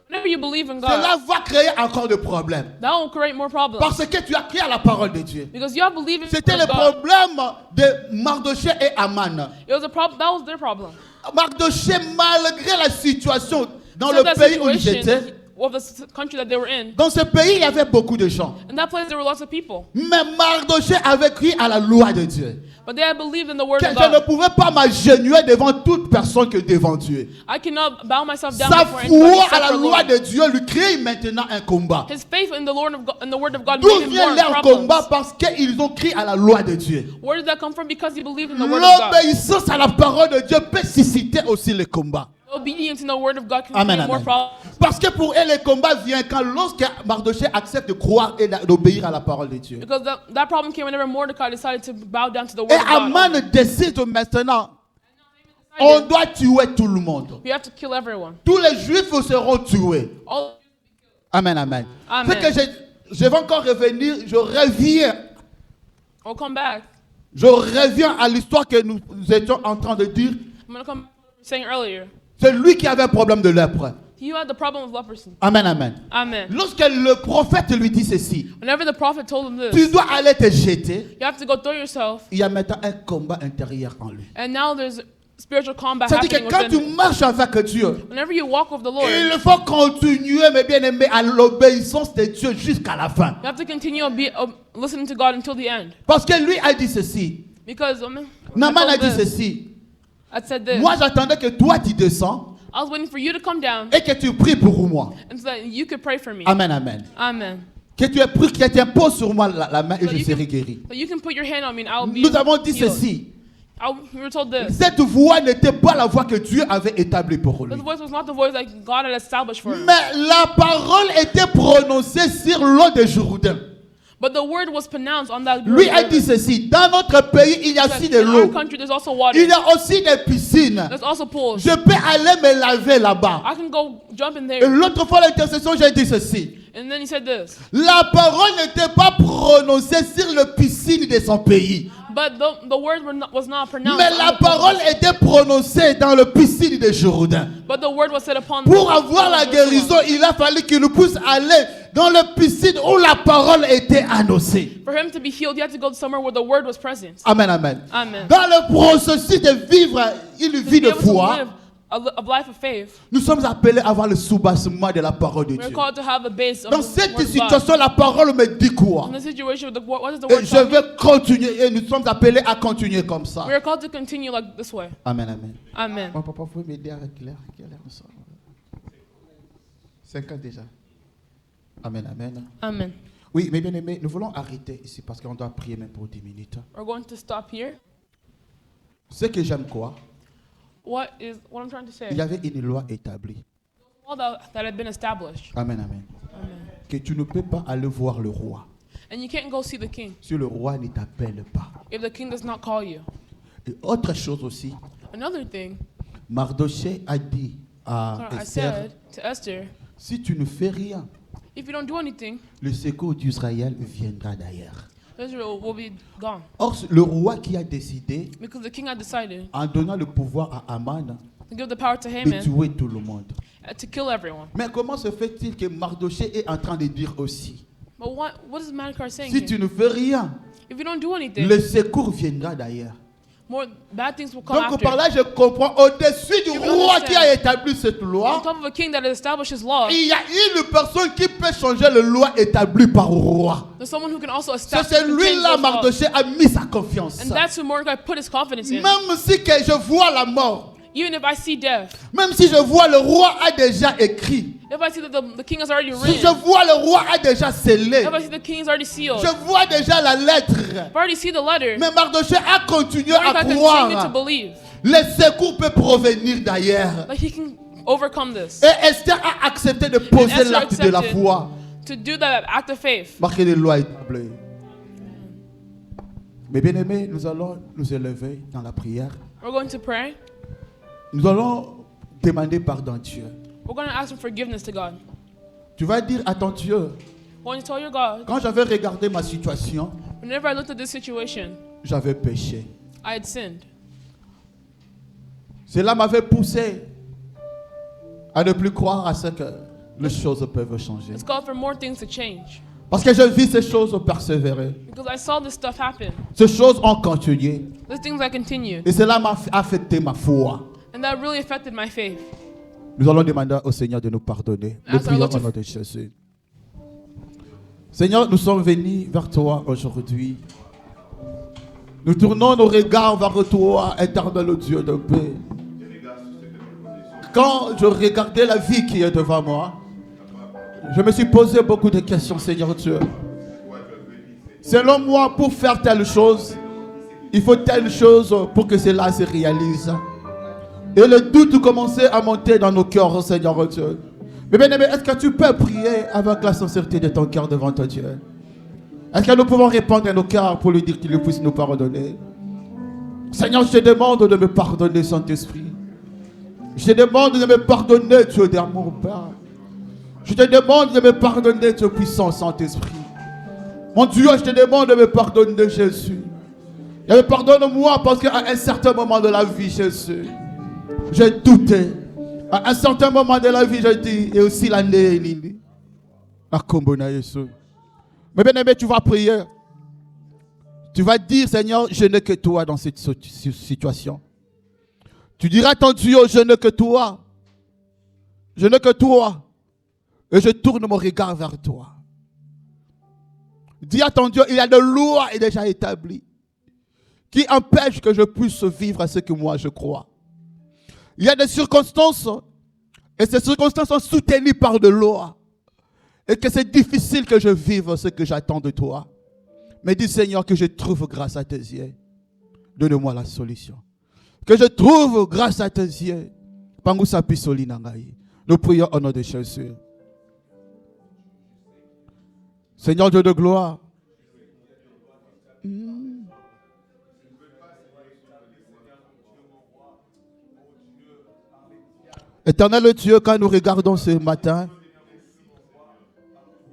Whenever you believe in cela God, va créer encore des problèmes. that will create more problems. Parce que tu as cru à la parole de Dieu. Because you have believed in C'était le God. problème de Mardoché et Aman. It was a problem. That was their problem. Mardoché, malgré la situation dans So le that pays où ils situation étaient, of the country that they were in, dans ce pays, il y avait beaucoup de gens. in that place there were lots of people. Mais Mardoché avait cru à la loi de Dieu. But they had believed in the word Que of je ne God. pouvais pas m'agenouiller devant toute personne que devant Dieu. I cannot bow myself down Sa before anybody foi à except la for loi Lord. de Dieu lui crée maintenant un combat. His faith in the Lord of God, in the word of God D'où made him vient more leur problems. combat? Parce qu'ils ont cru à la loi de Dieu. Where did that come from? Because he believed in the word of God. L'obéissance à la parole de Dieu peut susciter aussi les combats. Obedience in the word of God can Amen, create more amen. problems. Parce que pour elle, le combat vient quand lorsque Mardoché accepte de croire et d'obéir à la parole de Dieu. Because that problem came whenever Mordecai decided to bow down to the Et word of God. Aman décide maintenant, on doit tuer tout le monde. You have to kill everyone. Tous les juifs seront tués. All, Amen, amen. Amen. C'est que je vais encore revenir, je reviens I'll come back. à l'histoire que nous étions en train de dire. I'm going to come back to what we were saying earlier. C'est lui qui avait un problème de lèpre. He had the problem of leprosy. Amen, amen. Amen. Lorsque le prophète lui dit ceci, Whenever the prophet told him tu this, dois aller te jeter, you have to go throw yourself. il y a maintenant un combat intérieur en lui. And now there's spiritual combat C'est-à-dire happening que quand tu within. marches avec Dieu, Whenever you walk with the Lord, you il faut continuer, mes bien-aimés, à l'obéissance de Dieu jusqu'à la fin. have to continue listening to God until the end. Parce que lui a dit ceci. Because Naaman a I dit told this. ceci. I said this. Moi, j'attendais que toi, tu descends I was waiting for you to come down et que tu pries pour moi. and so that you could pray for me. Amen, amen. Amen. Que tu aies pris, que tu imposes sur moi la main et So je you serai can- guéri. So you can put your hand on me and I'll be Nous avons dit healed. ceci. We were told this. Cette voix n'était pas la voix que Dieu avait établie pour lui. This voice was not the voice that God had established for him. Mais la parole était prononcée sur l'eau de Jourdain. But the word was pronounced on that Lui a river. dit ceci. Dans notre pays, il y a He said, aussi de in our l'eau. country, there's also water. Il y a aussi des piscines. There's also pools. Je peux aller me laver là-bas. I can go jump in Et there. l'autre fois, l'intercession, j'ai dit ceci. And then he said this. La parole n'était pas prononcée sur la piscine de son pays. But the word was not pronounced. Mais on la the pools. parole était prononcée dans la piscine de Jourdain. But the word was said upon Pour the avoir la Jerusalem. guérison, il a fallu qu'il nous puisse aller dans la piscine où la parole était annoncée. For him to be healed, you had to go somewhere where the word was present. Amen, amen. Amen. Dans le processus de vivre une To vie be de able to foi, live a life of faith, nous sommes appelés à avoir le soubassement de la parole de we're Dieu. called to have a base of Dans the cette word of God. situation, la parole me dit quoi? In this situation, what does the Et word je tell me? vais continuer et nous sommes appelés à continuer comme ça. We are called to continue like this way. Amen, amen. Amen. Mon papa, vous pouvez m'aider avec l'air? Quelle heure nous sommes? 5 ans déjà. Amen, amen. Amen. Oui, mes bien-aimés, nous voulons arrêter ici parce qu'on doit prier même pour 10 minutes. We're going to stop here. Ce que j'aime quoi? What I'm trying to say? Il y avait une loi établie. All that had been established. Amen, amen. Amen. Que tu ne peux pas aller voir le roi And you can't go see the king si le roi ne t'appelle pas. if the king does not call you. Et autre chose aussi, Another thing, Mardochée a dit à I Esther, said to Esther, si tu ne fais rien, if you don't do anything, le secours d'Israël viendra d'ailleurs. Israel will be gone. Or, le roi qui a décidé, Because the king had decided en donnant le pouvoir à Aman, to give the power to de Haman tuer tout le monde. to kill everyone. Mais comment se fait-il que Mardochée est en train de dire aussi, But what is Mordecai saying si here? tu ne fais rien, If you don't do anything, le secours viendra d'ailleurs. more bad things will come Donc after. par là, je comprends, au-dessus du You roi understand. qui a établi cette On loi, top of a king that has established his law, il y a une personne qui peut changer la loi établie par le roi. there's someone who can also C'est establish change celui-là, those laws. Mardochée a mis sa confiance. And that's who Mordecai put his confidence in. Même si que je vois la mort, Even if I see death, même si je vois le roi a déjà écrit, if I see that the king has already si written, je vois le roi a déjà scellé, if I see the king is already sealed, je vois déjà la lettre. if I already see the letter, Mais Mardochée a continué à Mordecai continued to croire. believe Le secours peut provenir d'ailleurs. that he can overcome this. Et Esther a accepté de And poser Esther l'acte de la accepted foi. to do that act of faith. Marquer les lois établies. Mes bien-aimés, nous allons nous élever dans la prière. We're going to pray. Nous allons demander pardon à Dieu. We're going to ask for forgiveness to God. Tu vas dire à ton Dieu, We're going to tell your God, quand j'avais regardé ma situation, whenever I looked at this situation, j'avais péché. I had sinned. Cela m'avait poussé à ne plus croire à ce que les choses peuvent changer. It's called for more things to change. Parce que je vis ces choses persévérer. Because I saw this stuff happen. Ces choses ont continué. These things I continued. Et cela m'a affecté ma foi. And that really affected my faith. Nous allons demander au Seigneur de nous pardonner. Nous As our prions Lord au to- nom de Jésus. Seigneur, nous sommes venus vers toi aujourd'hui. Nous tournons nos regards vers toi, éternel Dieu de paix. Quand je regardais la vie qui est devant moi, je me suis posé beaucoup de questions, Seigneur Dieu. Selon moi, pour faire telle chose, il faut telle chose pour que cela se réalise. Et le doute commençait à monter dans nos cœurs, Seigneur Dieu. Mais bien aimé, est-ce que tu peux prier avec la sincérité de ton cœur devant ton Dieu? Est-ce que nous pouvons répondre à nos cœurs pour lui dire qu'il puisse nous pardonner? Seigneur, je te demande de me pardonner, Saint-Esprit. Je te demande de me pardonner, Dieu d'amour, Père. Je te demande de me pardonner, Dieu puissant, Saint-Esprit. Mon Dieu, je te demande de me pardonner, Jésus. Et pardonne-moi parce qu'à un certain moment de la vie, Jésus, j'ai douté. À un certain moment de la vie, j'ai dit, et aussi l'année, Lili. À Kombona, Jésus. Mais bien aimé, tu vas prier. Tu vas dire, Seigneur, je n'ai que toi dans cette situation. Tu diras à ton Dieu, je n'ai que toi. Je n'ai que toi. Et je tourne mon regard vers toi. Dis à ton Dieu, il y a de loi est déjà établie. qui empêchent que je puisse vivre à ce que moi je crois. Il y a des circonstances, et ces circonstances sont soutenues par de loi, et que c'est difficile que je vive ce que j'attends de toi. Mais dis Seigneur que je trouve grâce à tes yeux. Donne-moi la solution. Que je trouve grâce à tes yeux. Nous prions au nom de Jésus. Seigneur Dieu de gloire. Éternel Dieu, quand nous regardons ce matin,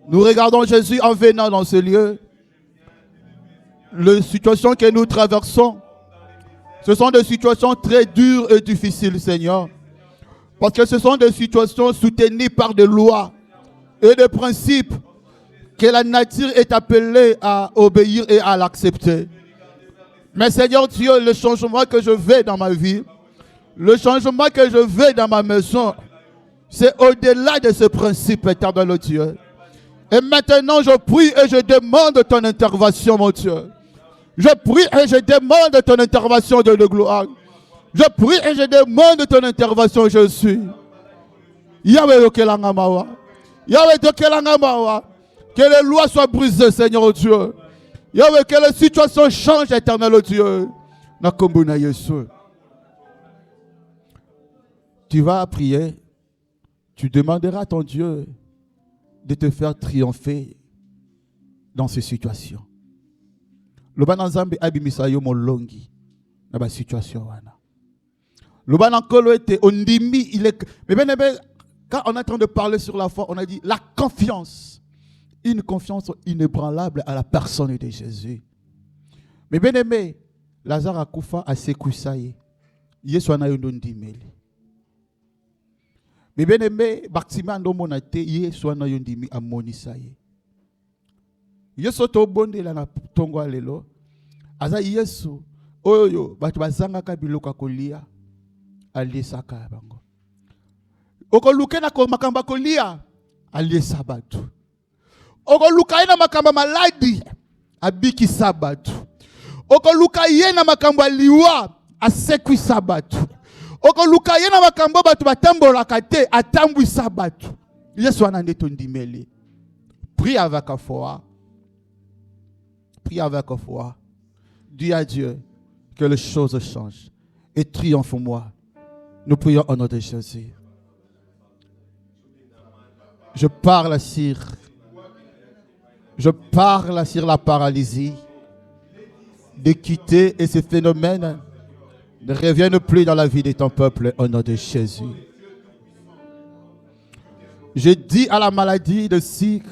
nous regardons Jésus en venant dans ce lieu. Les situations que nous traversons, ce sont des situations très dures et difficiles, Seigneur. Parce que ce sont des situations soutenues par des lois et des principes que la nature est appelée à obéir et à l'accepter. Mais Seigneur Dieu, le changement que je veux dans ma vie, le changement que je veux dans ma maison, c'est au-delà de ce principe, éternel Dieu. Et maintenant, je prie et je demande ton intervention, mon Dieu. Je prie et je demande ton intervention de gloire. Je prie et je demande ton intervention, Jésus. Yahweh Okelangamawa. Yahweh Okelangamawa. Que les lois soient brisées, Seigneur Dieu. Yahweh, que les situations changent, éternel Dieu. Nakombuna Yesu. Tu vas prier. Tu demanderas à ton Dieu de te faire triompher dans ces situations. Le bananzambe abimisayo molongi na ba situation wana. Le banankolo était ondimi, il est mais quand on est en train de parler sur la foi, on a dit la confiance. Une confiance inébranlable à la personne de Jésus. Mais bien aimé, Lazare a koufa a sekousaye. Yesu ana yondimeli. Mais bien aimé, Bartima ndo monate Yesu ana yondimi amonisaye. Yesu to bonde la na tongo lelo. Aza Yesu oyo batu bazanga ka biloko kolia alisaka bango. Okoluke na ko makamba kolia alisa batu. Okoluka na makamba maladi abiki sabatu. Okoluka na makamba liwa asekwi sabatu. Okoluka na makamba batu batambola kate atambwi sabatu. Yesu anande tondimeli. Prie avec foi. Prie avec foi. Dis à Dieu que les choses changent et triomphe en moi. Nous prions au nom de Jésus. Je parle sur la paralysie, d'équité et ces phénomènes ne reviennent plus dans la vie de ton peuple au nom de Jésus. Je dis à la maladie de sucre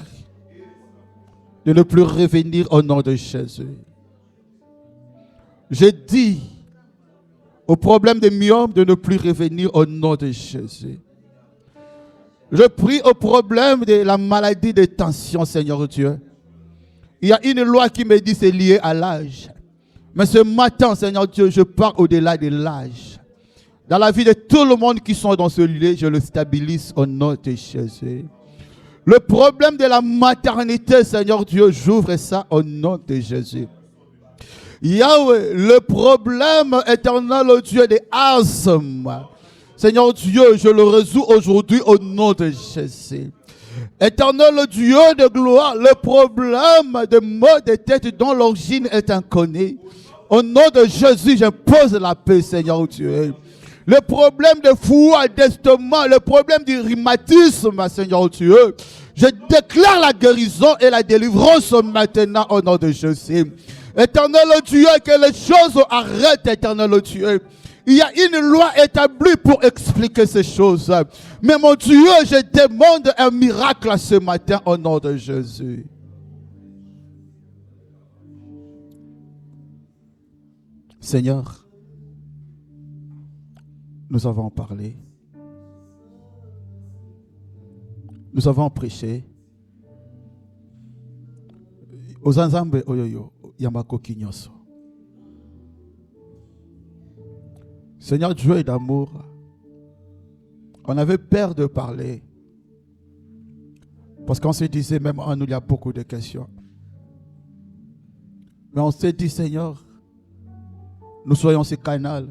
de ne plus revenir au nom de Jésus. Je dis au problème de myome de ne plus revenir au nom de Jésus. Je prie au problème de la maladie de tension, Seigneur Dieu. Il y a une loi qui me dit que c'est lié à l'âge. Mais ce matin, Seigneur Dieu, je pars au-delà de l'âge. Dans la vie de tout le monde qui sont dans ce lieu, je le stabilise au nom de Jésus. Le problème de la maternité, Seigneur Dieu, j'ouvre ça au nom de Jésus. Yahweh, le problème éternel, Dieu, de asthme. Seigneur Dieu, je le résous aujourd'hui au nom de Jésus. Éternel Dieu de gloire, le problème de maux de tête dont l'origine est inconnue. Au nom de Jésus, j'impose la paix, Seigneur Dieu. Le problème de foie, d'estomac, le problème du rhumatisme, Seigneur Dieu. Je déclare la guérison et la délivrance maintenant au nom de Jésus. Éternel Dieu, que les choses arrêtent, éternel Dieu. Il y a une loi établie pour expliquer ces choses. Mais mon Dieu, je demande un miracle ce matin au nom de Jésus. Seigneur, nous avons parlé. Nous avons prêché. Aux Nzambe oyoyo yambako kinyoso. Seigneur Dieu est d'amour. On avait peur de parler. Parce qu'on se disait, même en nous, il y a beaucoup de questions. Mais on s'est dit, Seigneur, nous soyons ces canaux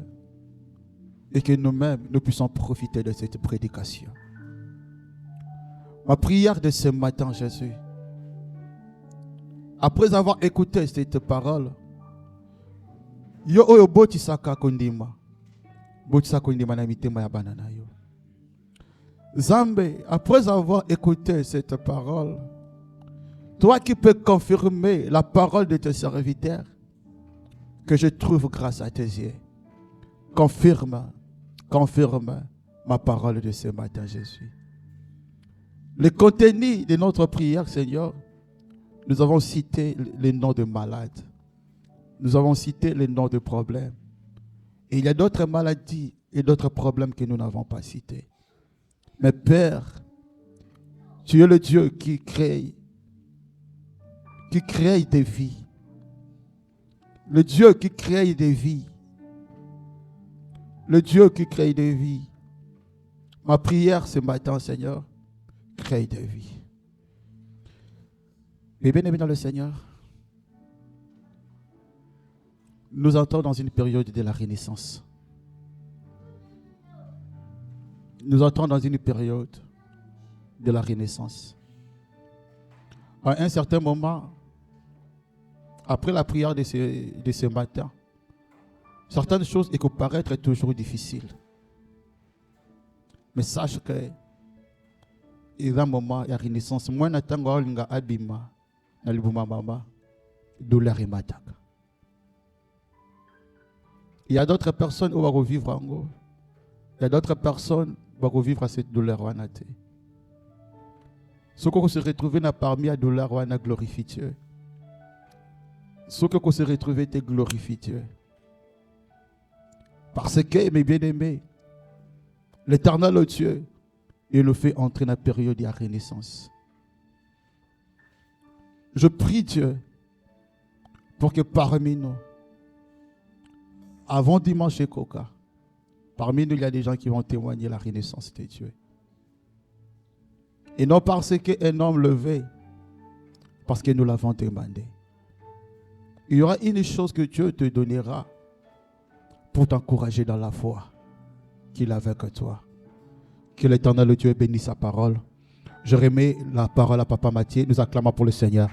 et que nous-mêmes, nous puissions profiter de cette prédication. Ma prière de ce matin, Jésus, après avoir écouté cette parole, yo oyo botisaka kondima, botisaka kondima na mitema ya banana yo. Zambé, après avoir écouté cette parole, toi qui peux confirmer la parole de tes serviteurs que je trouve grâce à tes yeux, confirme ma parole de ce matin, Jésus. Le contenu de notre prière, Seigneur, nous avons cité les noms de malades. Nous avons cité les noms de problèmes. Et il y a d'autres maladies et d'autres problèmes que nous n'avons pas cités. Mais Père, tu es le Dieu qui crée des vies. Le Dieu qui crée des vies. Le Dieu qui crée des vies. Ma prière ce matin, Seigneur, crée des vies. Mais bien aimé dans le Seigneur, nous entrons dans une période de la Renaissance. Nous entrons dans une période de la Renaissance. À un certain moment, après la prière de ce matin, certaines choses peuvent paraître toujours difficiles. Mais sache que il y a un moment, il y a une renaissance. Moi, je suis abima, douleur et matak. Il y a d'autres personnes qui vont revivre en gros. Il y a d'autres personnes qui vont revivre cette douleur. Ceux qui se retrouvent parmi la douleur, glorifie Dieu. Ceux qui se retrouvent glorifient Dieu. Parce que, mes bien-aimés, l'Éternel Dieu, il nous fait entrer dans la période de la Renaissance. Je prie Dieu pour que parmi nous, avant dimanche Coca, parmi nous, il y a des gens qui vont témoigner la Renaissance de Dieu. Et non parce qu'un homme levé, parce que nous l'avons demandé. Il y aura une chose que Dieu te donnera pour t'encourager dans la foi qu'il a avec toi. Que l'Éternel Dieu bénisse sa parole. Je remets la parole à Papa Mathieu. Nous acclamons pour le Seigneur.